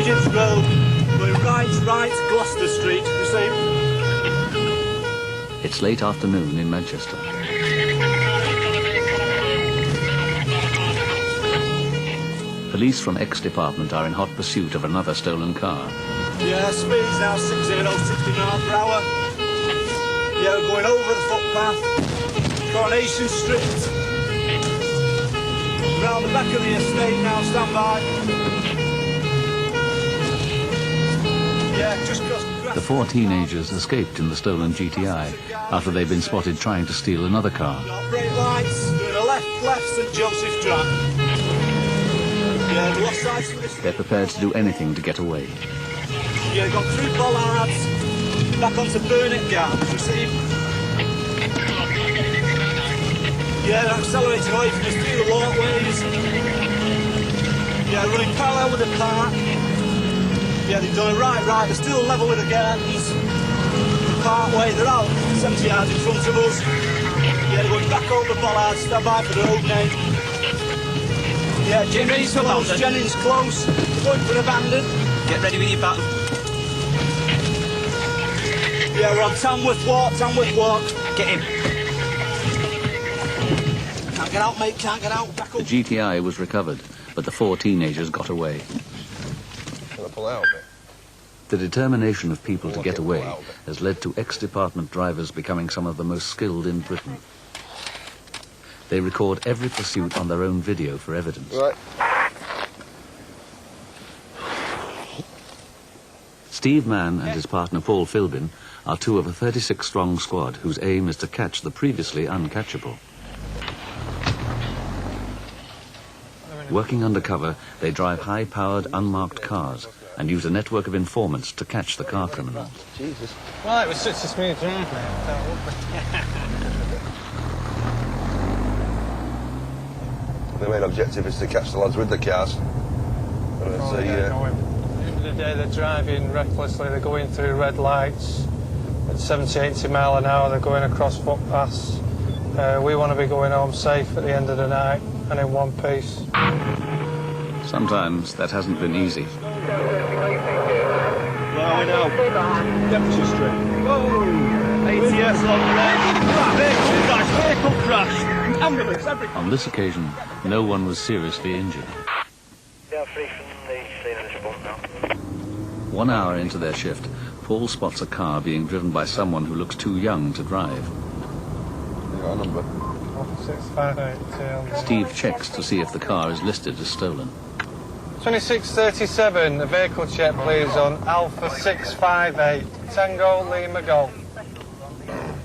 Regent's Road, going right, Gloucester Street, you see. It's late afternoon in Manchester. Police from X department are in hot pursuit of another stolen car. Yeah, speed's now 60 miles per hour. Yeah, we're going over the footpath, Coronation Street. Round the back of the estate now, stand by. Yeah, just crossed the grass. The four teenagers escaped in the stolen GTI after they'd been spotted trying to steal another car. Brake lights, doing a left, St Joseph Drive. Yeah, the lost sides for this. They're prepared to do anything to get away. Yeah, gone through bollards, back onto Burnett Gardens, you see. Yeah, they're accelerating away from us through the walkways. Yeah, running parallel with the park. Yeah, they've done it right, they're still level with the gardens. The parkway, they're out 70 yards in front of us. Yeah, they're going back over the bollards, stand by for the road name. Yeah, Jennings close, Jennings close. Going for abandon. Get ready with your baton. Yeah, we're on Tamworth Walk. Get him. Can't get out, mate, can't get out. Back up. The GTI was recovered, but the four teenagers got away. Can I pull out a bit? The determination of people to get away has led to ex-department drivers becoming some of the most skilled in Britain. They record every pursuit on their own video for evidence. Right. Steve Mann and his partner Paul Philbin are two of a 36-strong squad whose aim is to catch the previously uncatchable. Working undercover, they drive high-powered, unmarked cars and use a network of informants to catch the car criminals. Jesus. Well, it was such a smooth drive, mate. The main objective is to catch the lads with the cars. At the end of the day, they're driving recklessly, they're going through red lights at 70, 80 mile an hour, they're going across footpaths. We want to be going home safe at the end of the night and in one piece. Sometimes that hasn't been easy. Where are we now? Devonshire Street. Whoa! ATS on the vehicle crash, ambulance, everything. On this occasion, no one was seriously injured. Yeah, free from the scene of this bump now. 1 hour into their shift, Paul spots a car being driven by someone who looks too young to drive. You got a number? 658. Steve checks to see if the car is listed as stolen. 2637, the vehicle check please on Alpha 658, Tango Lima Golf.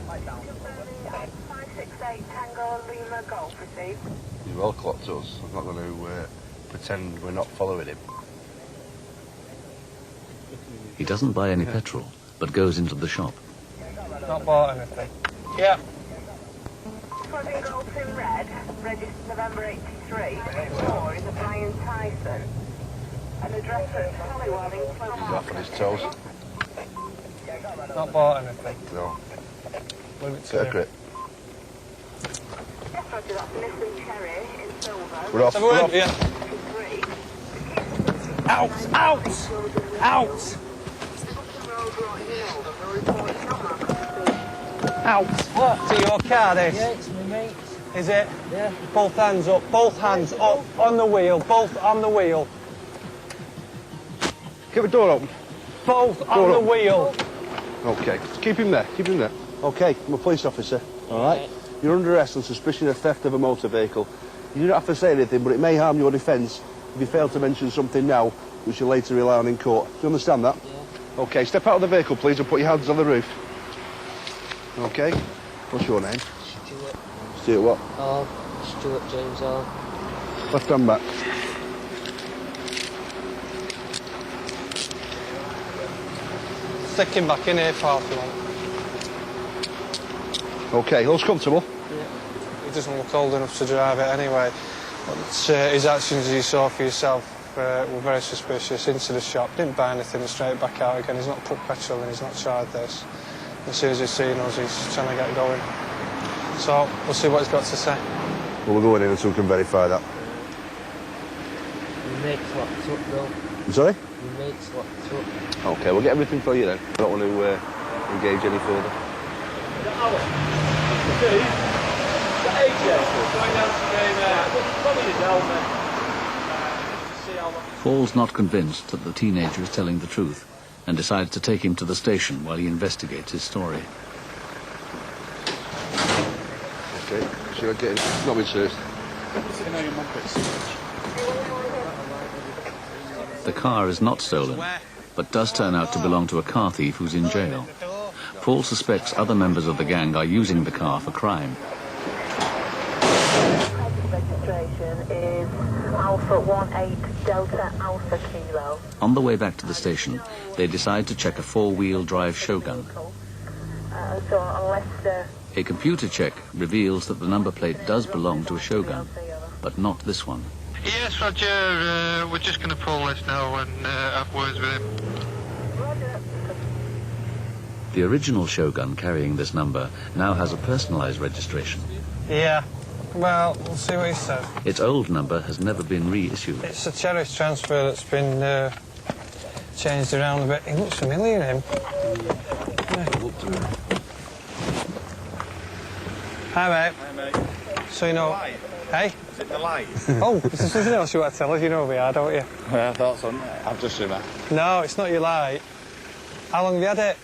568 Tango Lima Golf, received. He's well clocked us. I'm not going to pretend we're not following him. He doesn't buy any petrol, but goes into the shop. Not bought anything. Yeah. Flooding Golf in red, registered November 83. 4 is a Brian Tyson. An address at Hollywell in He's off on his toes. Not bought anything. No. Leave it to Get a you. grip. Yes, Roger, that's Nissan Cherry in silver. We're off. Have a We're word? off. Yeah. 53. Out! Out! Out! Out! What? Is it your car, this? Yeah, it's me, mate. Is it? Yeah. Both hands up, both hands up, on the wheel, both on the wheel. Keep the door open. Both on the wheel. Okay. Keep him there. Keep him there. Okay. I'm a police officer. All right. You're under arrest on suspicion of theft of a motor vehicle. You don't have to say anything, but it may harm your defence if you fail to mention something now, which you'll later rely on in court. Do you understand that? Yeah. Okay. Step out of the vehicle, please, and put your hands on the roof. Okay. What's your name? Stuart. Stuart what? Hall. Stuart James Hall. Left hand back. Stick him back in here, pal, if you want. Okay. All's comfortable? Yeah. He doesn't look old enough to drive it anyway. But his actions, as you saw for yourself, were very suspicious. Into the shop, didn't buy anything, straight back out again. He's not put petrol in, he's not tried this. As soon as he's seen us, he's trying to get going. So, we'll see what he's got to say. Well, we'll go in and so we can verify that. mate's locked up, though. I'm sorry? Your mate's locked up. Okay, we'll get everything for you then. I don't want to engage any further. Paul's not convinced that the teenager is telling the truth and decides to take him to the station while he investigates his story. Okay, should I get in? Not been searched. The car is not stolen, but does turn out to belong to a car thief who's in jail. Paul suspects other members of the gang are using the car for crime. Registration is Alpha 18 Delta Alpha Kilo. On the way back to the station, they decide to check a four-wheel drive Shogun. So unless A computer check reveals that the number plate does belong to a Shogun, but not this one. Yes, Roger. We're just going to pull this now and have words with him. The original Shogun carrying this number now has a personalised registration. Yeah. Well, we'll see what he says. Its old number has never been reissued. It's a cherished transfer that's been changed around a bit. He looks familiar, him. Hi, mate. Hi, mate. So you know... Light. Hey? Is it the light? Oh, is there something else you want to tell us? You know we are, don't you? Yeah, I thought so. I've just seen that. No, it's not your light. How long have you had it?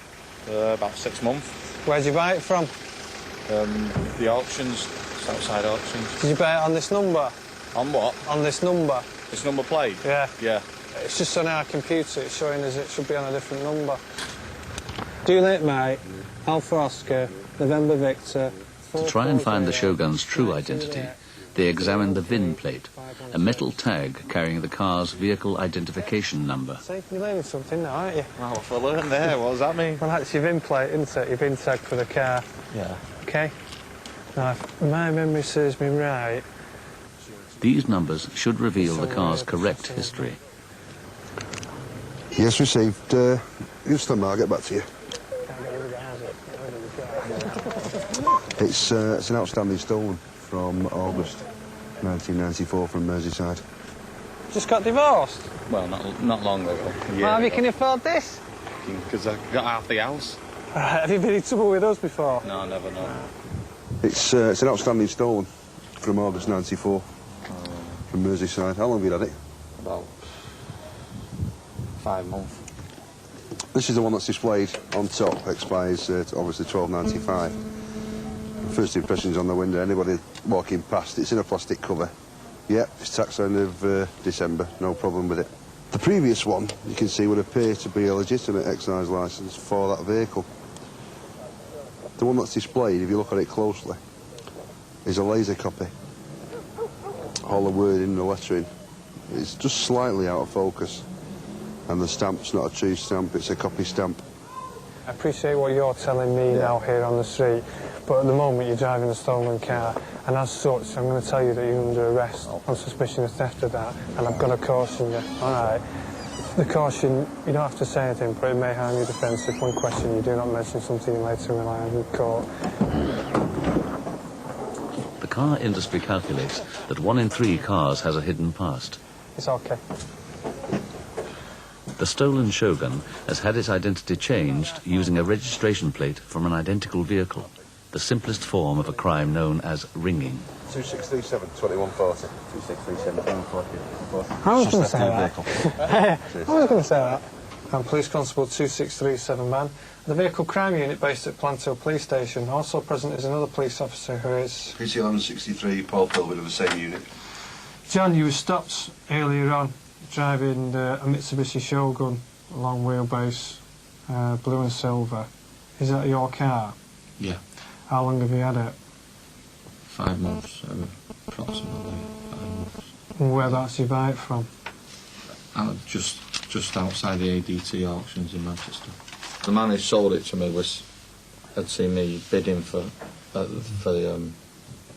About 6 months. Where'd you buy it from? The auctions, it's outside auctions. Did you buy it on this number? On what? On this number? This number plate? Yeah. Yeah. It's just on our computer. It's showing us it should be on a different number. Do late, mate. Alpha Oscar, November Victor. To try and find the Shogun's true identity, they examine the VIN plate, a metal tag carrying the car's vehicle identification number. See, you're learning something now, aren't you? Well, if I learned there, what does that mean? Well, that's your VIN plate, isn't it? Your VIN tag for the car. Yeah. OK? Now, if my memory serves me right... These numbers should reveal the car's correct history. Yes, received. You stand by, I'll get back to you. It's an outstanding stolen from August 1994 from Merseyside. Just got divorced? Well, not long ago. Well, you can afford this? Because I got half the house. Right, have you been in trouble with us before? No, I never know. It's an outstanding stolen from August 94 from Merseyside. How long have you had it? About 5 months. This is the one that's displayed on top, expires obviously 12.95. First impressions on the window, anybody walking past, it's in a plastic cover. Yep, it's tax end of December, no problem with it. The previous one, you can see, would appear to be a legitimate excise licence for that vehicle. The one that's displayed, if you look at it closely, is a laser copy. All the wording and the lettering is just slightly out of focus. And the stamp's not a true stamp, it's a copy stamp. I appreciate what you're telling me now here on the street, but at the moment you're driving a stolen car, and as such I'm going to tell you that you're under arrest on suspicion of theft of that, and I'm going to caution you, all right? The caution, you don't have to say anything, but it may harm your defence if one question you do not mention something you later rely on in court. The car industry calculates that 1 in 3 cars has a hidden past. It's okay. The stolen Shogun has had its identity changed using a registration plate from an identical vehicle, the simplest form of a crime known as ringing. 2637 2140. 2637 2140. I was going to say that. I was going to say that. I'm Police Constable 2637 man. The Vehicle Crime Unit based at Planto Police Station. Also present is another police officer who is... PC 1163, Paul Philbin of the same unit. John, you were stopped earlier on driving a Mitsubishi Shogun, long wheelbase, blue and silver. Is that your car? Yeah. How long have you had it? 5 months, approximately 5 months. And whereabouts did you buy it from? Just outside the ADT auctions in Manchester. The man who sold it to me had seen me bidding for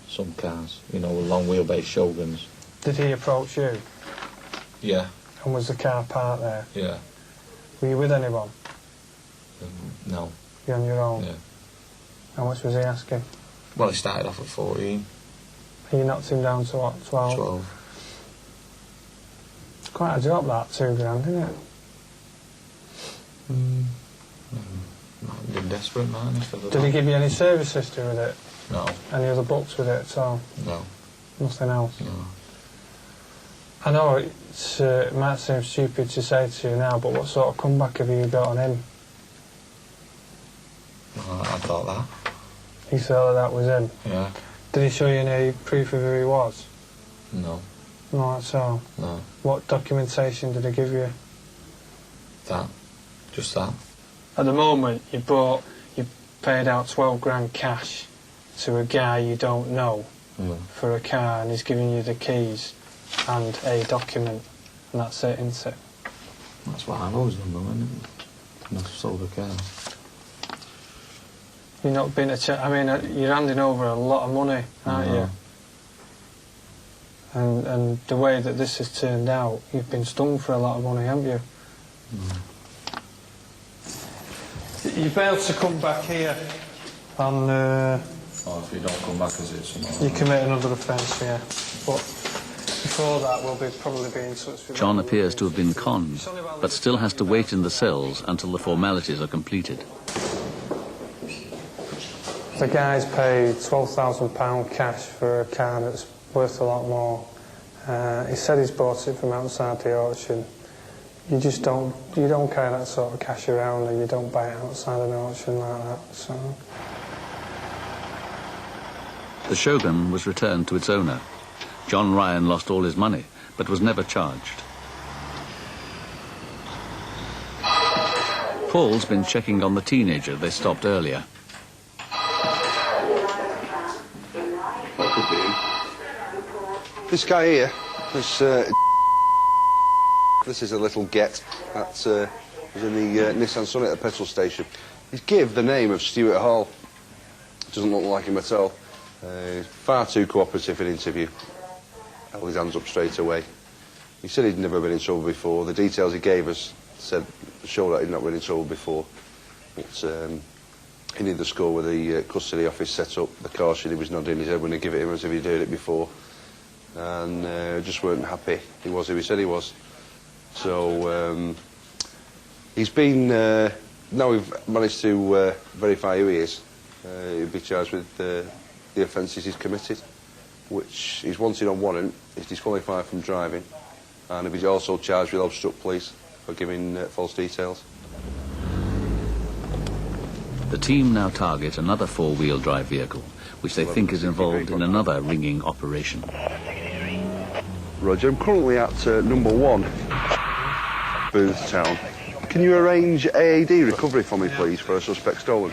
some cars, you know, long wheelbase Shoguns. Did he approach you? Yeah. And was the car parked there? Yeah. Were you with anyone? No. You on your own? Yeah. How much was he asking? Well, he started off at 14. And you knocked him down to what, 12? 12. It's quite a drop, that, £2 isn't it? Might be desperate, man. Did he give you any service history with it? No. Any other books with it at all? No. Nothing else? No. I know it might seem stupid to say to you now, but what sort of comeback have you got on him? Well, I thought that. You thought that was him? Yeah. Did he show you any proof of who he was? No. No, that's all. No. What documentation did he give you? That. Just that. At the moment, you paid out £12 cash to a guy you don't know for a car, and he's giving you the keys and a document, and that's it, isn't it? That's what I've always done, though, isn't it? And I've sold a car. You're not being I mean, you're handing over a lot of money, aren't you? And the way that this has turned out, you've been stung for a lot of money, haven't you? You'll be able to come back here and Or if you don't come back, is it something? you commit another offence, yeah. But before that, we'll probably be in touch with John appears to have been conned, but still has to wait in the cells until the formalities are completed. The guy's paid £12,000 cash for a car that's worth a lot more. He said he's bought it from outside the auction. You don't carry that sort of cash around, and you don't buy it outside an auction like that, so... The Shogun was returned to its owner. John Ryan lost all his money, but was never charged. Paul's been checking on the teenager they stopped earlier. This guy here, this is a little get that was in the Nissan Sunny at the petrol station. He's give the name of Stuart Hall. Doesn't look like him at all. He's far too cooperative in interview. Held his hands up straight away. He said he'd never been in trouble before. The details he gave us showed that he'd not been in trouble before. But he needed the score with the custody office set up. The caution, he was nodding his head when he gave it him as if he'd heard it before. And just weren't happy. He was who he said he was. So he's been... now we've managed to verify who he is. He'll be charged with the offences he's committed, which he's wanted on warrant. He's disqualified from driving, and he's also charged with obstruct police for giving false details. The team now target another four-wheel drive vehicle, which they think is involved in another ringing operation. Roger, I'm currently at number 1, Booth Town. Can you arrange AAD recovery for me, please, for a suspect stolen?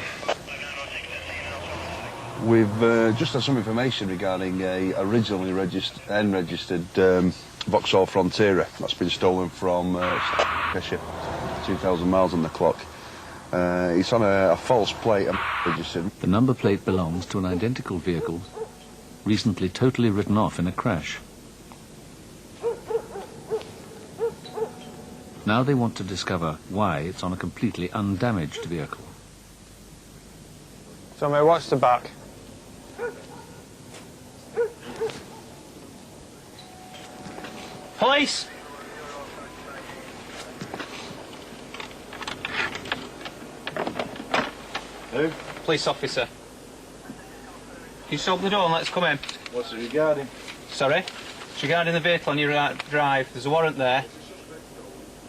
We've just had some information regarding a originally unregistered Vauxhall Frontera that's been stolen from Cheshire, 2,000 miles on the clock. It's on a false plate and registered. The number plate belongs to an identical vehicle, recently totally written off in a crash. Now they want to discover why it's on a completely undamaged vehicle. So, mate, watch the back. Police! Who? Police officer. Can you just open the door and let us come in? What's it regarding? Sorry? It's regarding the vehicle on your right drive. There's a warrant there.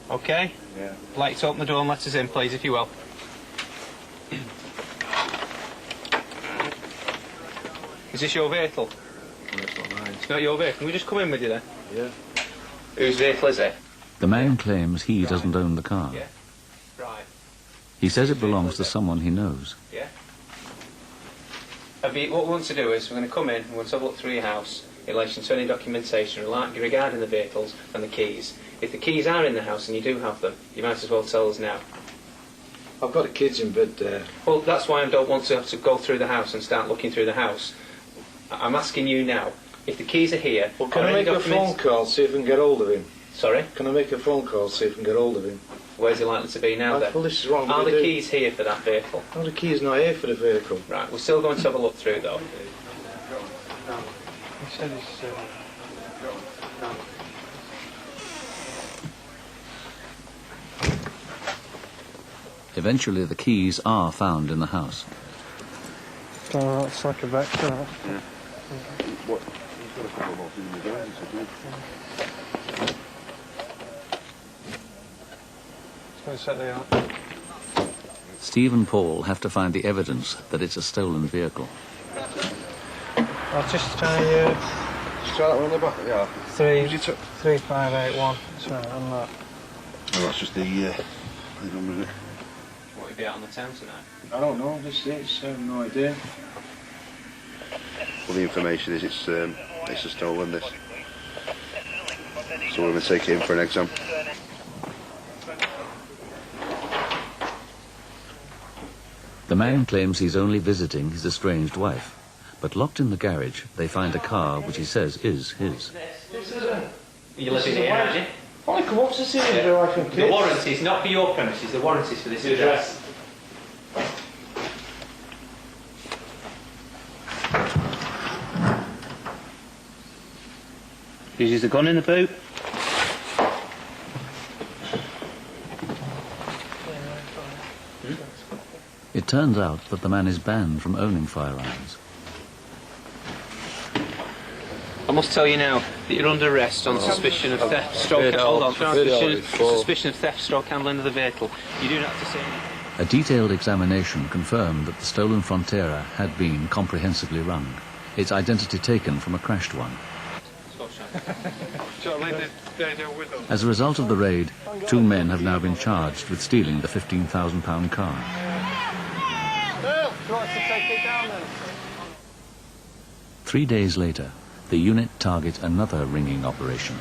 OK? Yeah. I'd like you to open the door and let us in, please, if you will. Is this your vehicle? No, it's not mine. It's not your vehicle. Can we just come in with you then? Yeah. Whose vehicle is it? The man claims he doesn't own the car. Yeah. Right. He says it belongs to someone he knows. Yeah. What we want to do is we're going to come in and we're going to have a look through your house in relation to any documentation regarding the vehicles and the keys. If the keys are in the house and you do have them, you might as well tell us now. I've got the kids in bed there. Well, that's why I don't want to have to go through the house and start looking through the house. I'm asking you now, if the keys are here... Well, can I make a phone call, see if we can get hold of him? Sorry? Can I make a phone call, see if we can get hold of him? Where's he likely to be now then? Well, this is wrong. Are the keys here for that vehicle? No, the key's not here for the vehicle. Right, we're still going to have a look through though. He said he's... Eventually, the keys are found in the house. Oh, that's like a vector. Yeah. What? He's got a couple more things in the garden, Let's set the out. Steve and Paul have to find the evidence that it's a stolen vehicle. I'll just try Just try that one on the back, yeah. 3581. Sorry, on that. Oh, that's just the number, isn't it? What, you be out on the town tonight? I don't know, this is, I have no idea. Well, the information is it's a stolen, this. So we're going to take it in for an exam. The man claims he's only visiting his estranged wife, but locked in the garage, they find a car which he says is his. You live in here, aren't you? Only come up to see you, do I think The warranty's not for your premises, the warranty's for this address. Is the gun in the boot? It turns out that the man is banned from owning firearms. I must tell you now that you're under arrest on suspicion of theft, stroke, hold on, suspicion of theft, stroke handling of the vehicle. You do not have to say anything. A detailed examination confirmed that the stolen Frontera had been comprehensively rung, its identity taken from a crashed one. As a result of the raid, 2 men have now been charged with stealing the £15,000 car. Bill, do you want us to take it down then? 3 days later, the unit target another ringing operation.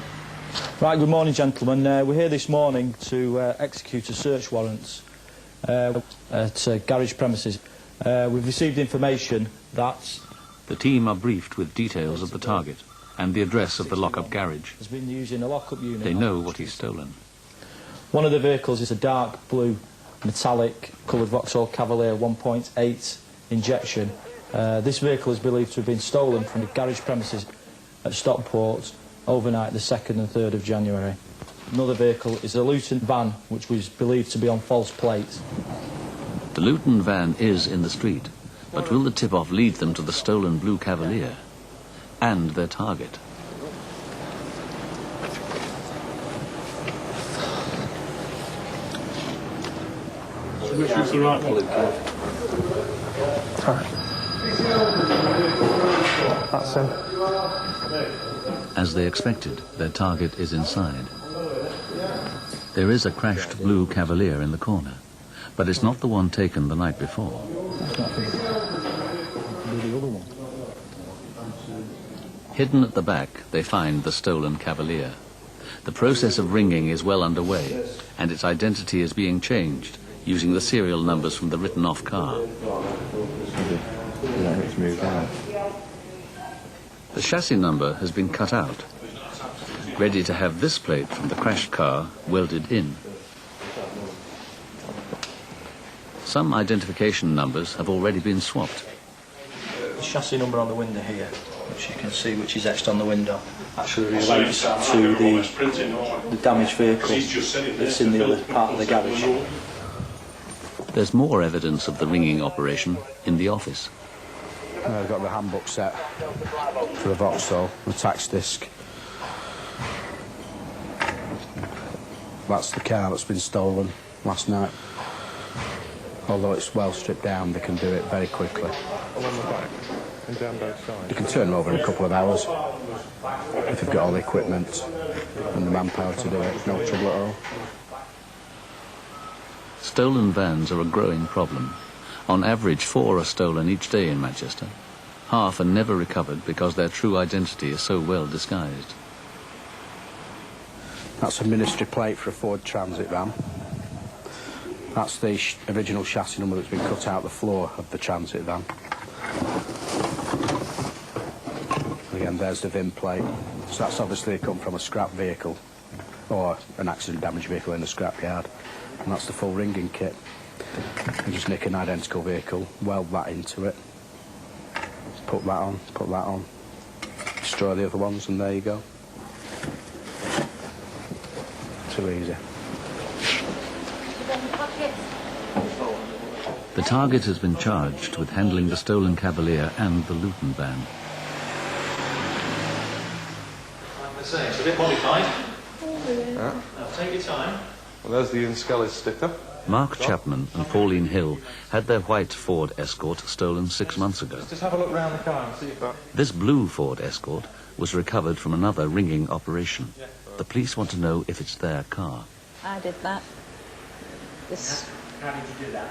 Right, good morning, gentlemen. We're here this morning to execute a search warrant at garage premises. We've received information that The team are briefed with details of the target and the address of the lock-up garage. has been using a lock-up unit. They know what he's stolen. One of the vehicles is a dark blue metallic coloured Vauxhall Cavalier 1.8 injection. This vehicle is believed to have been stolen from the garage premises at Stockport overnight the 2nd and 3rd of January. Another vehicle is a Luton van which was believed to be on false plates. The Luton van is in the street, but will the tip-off lead them to the stolen blue Cavalier and their target? That's the right blue That's him. As they expected, their target is inside. There is a crashed blue Cavalier in the corner, but it's not the one taken the night before. Hidden at the back, they find the stolen Cavalier. The process of ringing is well underway, and its identity is being changed using the serial numbers from the written-off car. The chassis number has been cut out, ready to have this plate from the crashed car welded in. Some identification numbers have already been swapped. The chassis number on the window here, which you can see, which is etched on the window, actually relates to the damaged vehicle that's in the other part of the garage. There's more evidence of the ringing operation in the office. I've got the handbook set for the Vauxhall, the tax disc. That's the car that's been stolen last night. Although it's well stripped down, they can do it very quickly. Along the back and down both sides. You can turn them over in a couple of hours if you've got all the equipment and the manpower to do it. No trouble at all. Stolen vans are a growing problem. On average, 4 are stolen each day in Manchester. Half are never recovered because their true identity is so well disguised. That's a ministry plate for a Ford Transit van. That's the original chassis number that's been cut out the floor of the Transit van. Again, there's the VIN plate. So that's obviously come from a scrap vehicle or an accident damaged vehicle in a scrap yard. And that's the full ringing kit. You just nick an identical vehicle, weld that into it, put that on, destroy the other ones, and there you go. Too easy. The target has been charged with handling the stolen Cavalier and the Luton van. Like I say, it's a bit modified. Yeah. Now take your time. Well, there's the Ian Skelly's sticker. Mark Chapman and Pauline Hill had their white Ford Escort stolen 6 months ago. Just have a look round the car and see if that... This blue Ford Escort was recovered from another ringing operation. The police want to know if it's their car. I did that. This... How did you do that?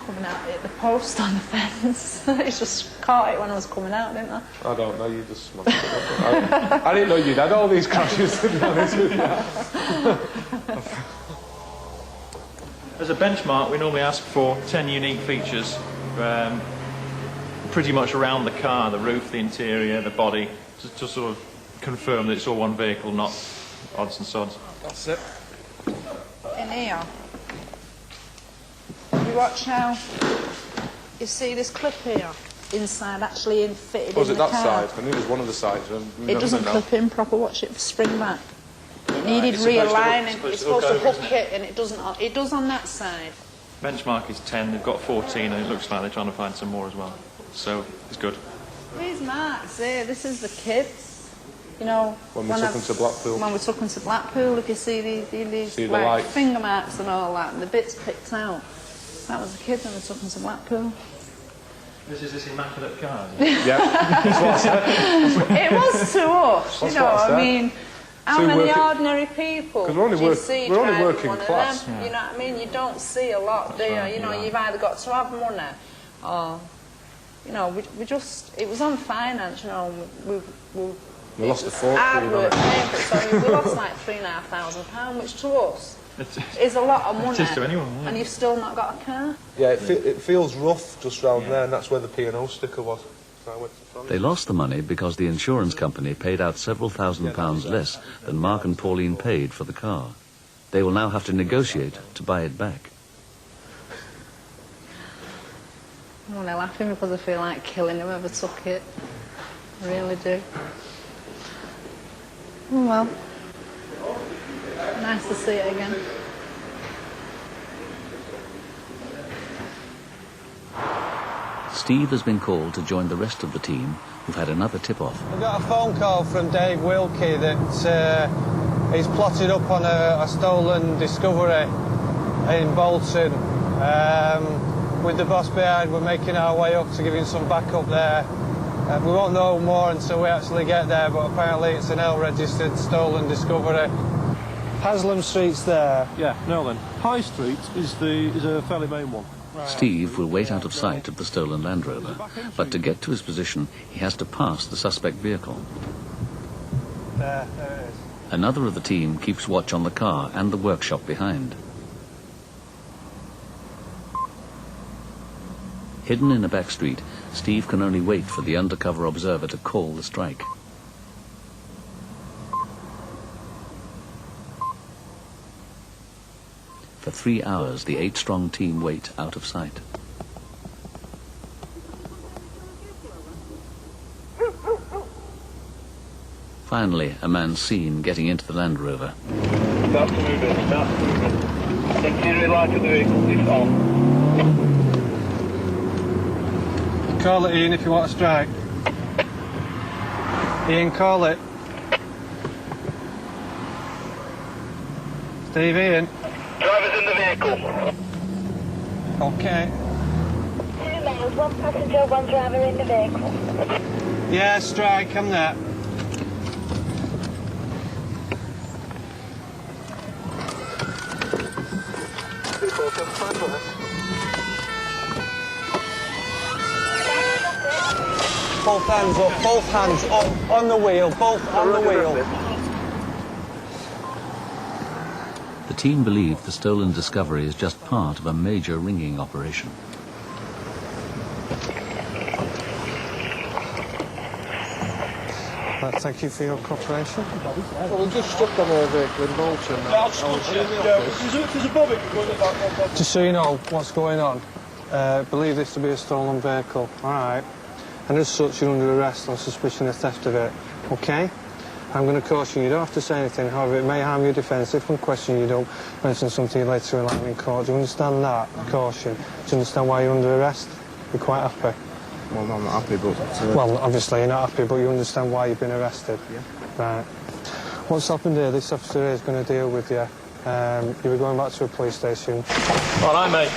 Coming out at the post on the fence. It's just caught it when I was coming out, didn't I? I don't know, you just smashed it up. I didn't know you'd had all these crashes, to be honest with you. As a benchmark, we normally ask for 10 unique features, pretty much around the car, the roof, the interior, the body, to sort of confirm that it's all one vehicle, not odds and sods. That's it. In here. You watch now. You see this clip here? Inside, actually fitted Was in it the that car. side? I knew it was one of the sides. It doesn't clip in proper. Watch it spring back. It needed It's supposed to hook- realigning. It's supposed to over, hook it, and it doesn't. It does on that side. Benchmark is 10, they've got 14, and it looks like they're trying to find some more as well. So, it's good. These marks here, this is the kids. You know, When we took them to Blackpool. When we took them to Blackpool, if you see these See the like, light. finger marks and all that, and the bits picked out. That was the kids when we took them to Blackpool. This is this immaculate car. Yeah. It was to us, you That's know. what I said. I mean, how Two many working- ordinary people 'Cause we're only do you work- see we're only driving working one of class. them? You know what I mean? You don't see a lot, do you? right, You know, you're right. you've either got to have money, or you know, we just. It was on finance, you know. We lost a fortune hard on work it. paying for it, so we lost like £3,500, which to us is a lot of money. It is to anyone, yeah. And you've still not got a car. Yeah, it feels rough just round there, and that's where the P&O sticker was. So I went to France. They lost the money because the insurance company paid out several £1,000s less than Mark and Pauline paid for the car. They will now have to negotiate to buy it back. Well, they're laughing because I feel like killing whoever took it. I really do. Oh well. Nice to see it again. Steve has been called to join the rest of the team who've had another tip-off. I got a phone call from Dave Wilkie that he's plotted up on a stolen Discovery in Bolton. With the boss behind, we're making our way up to give him some backup there. We won't know more until we actually get there, but apparently it's an L-registered stolen Discovery. Haslam Street's there. Yeah, no then. High Street is a fairly main one. Steve will wait out of sight of the stolen Land Rover, but to get to his position, he has to pass the suspect vehicle. There it is. Another of the team keeps watch on the car and the workshop behind. Hidden in a back street, Steve can only wait for the undercover observer to call the strike. For 3 hours, the 8-strong team wait out of sight. Finally, a man's seen getting into the Land Rover. Start moving, start moving. Interior light of the vehicle is on. Call it, Ian, if you want to strike. Ian, call it. Steve, Ian. Driver's in the vehicle. Okay. 2 miles, 1 passenger, 1 driver in the vehicle. Yeah, strike, I'm there. Both hands up, both hands up, on the wheel, both on the wheel. The team believe the stolen Discovery is just part of a major ringing operation. Thank you for your cooperation. Well, we just struck on a vehicle in Bolton. Just so you know what's going on, believe this to be a stolen vehicle, all right? And as such, you're under arrest on suspicion of theft of it, okay? I'm going to caution you. You don't have to say anything, however, it may harm your defence. If one question you don't mention something you later rely on in court. Do you understand that? Caution. Do you understand why you're under arrest? You're quite happy? Well, I'm not happy, but... Well, obviously you're not happy, but you understand why you've been arrested? Yeah. Right. What's happened here, this officer here is going to deal with you. You'll be going back to a police station. All right, mate.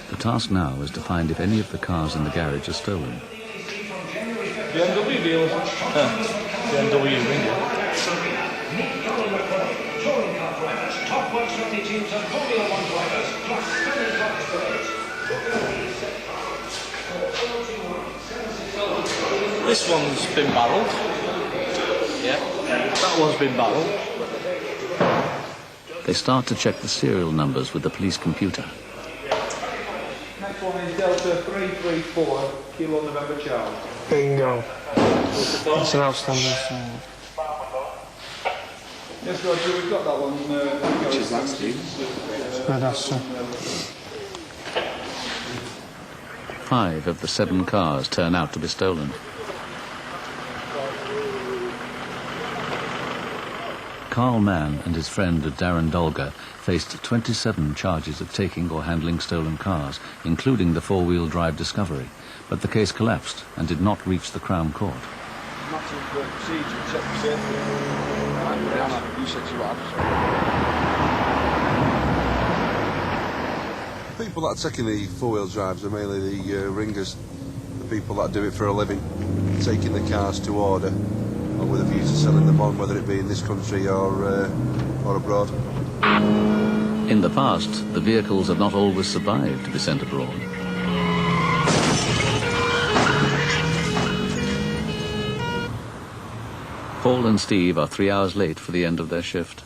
The task now is to find if any of the cars in the garage are stolen. BMW dealers. BMW ringer. This one's been barrelled. Yeah. That one's been barrelled. They start to check the serial numbers with the police computer. Next one is Delta 334, Kilo November Charlie. Bingo. That's an outstanding song. Yes, Roger, we've got that one. Which is that, Steve? Good answer. 5 of the 7 cars turn out to be stolen. Carl Mann and his friend Darren Dolger faced 27 charges of taking or handling stolen cars, including the 4-wheel drive Discovery, but the case collapsed and did not reach the Crown Court. The people that are taking the 4-wheel drives are mainly the ringers, the people that do it for a living, taking the cars to order, or with a view to selling them on, whether it be in this country or abroad. In the past, the vehicles have not always survived to be sent abroad. Paul and Steve are 3 hours late for the end of their shift.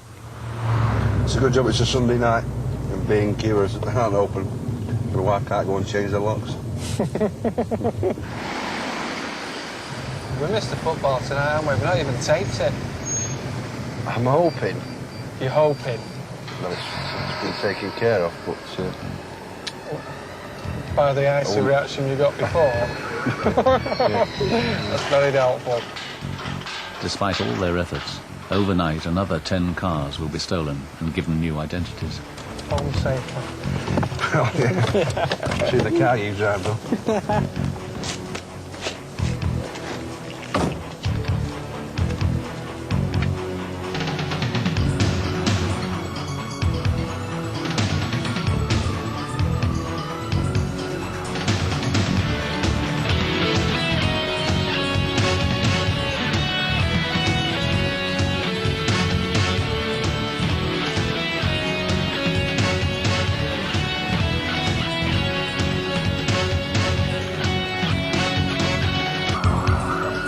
It's a good job it's a Sunday night, and being Kira's aren't open. My wife can't go and change the locks. We missed the football tonight, haven't we? We've not even taped it. I'm hoping. You're hoping? No, it's been taken care of, but... By the icy reaction you got before? That's very doubtful. Despite all their efforts, overnight another 10 cars will be stolen and given new identities. Home safely. Oh, yeah. See the car you drive, though.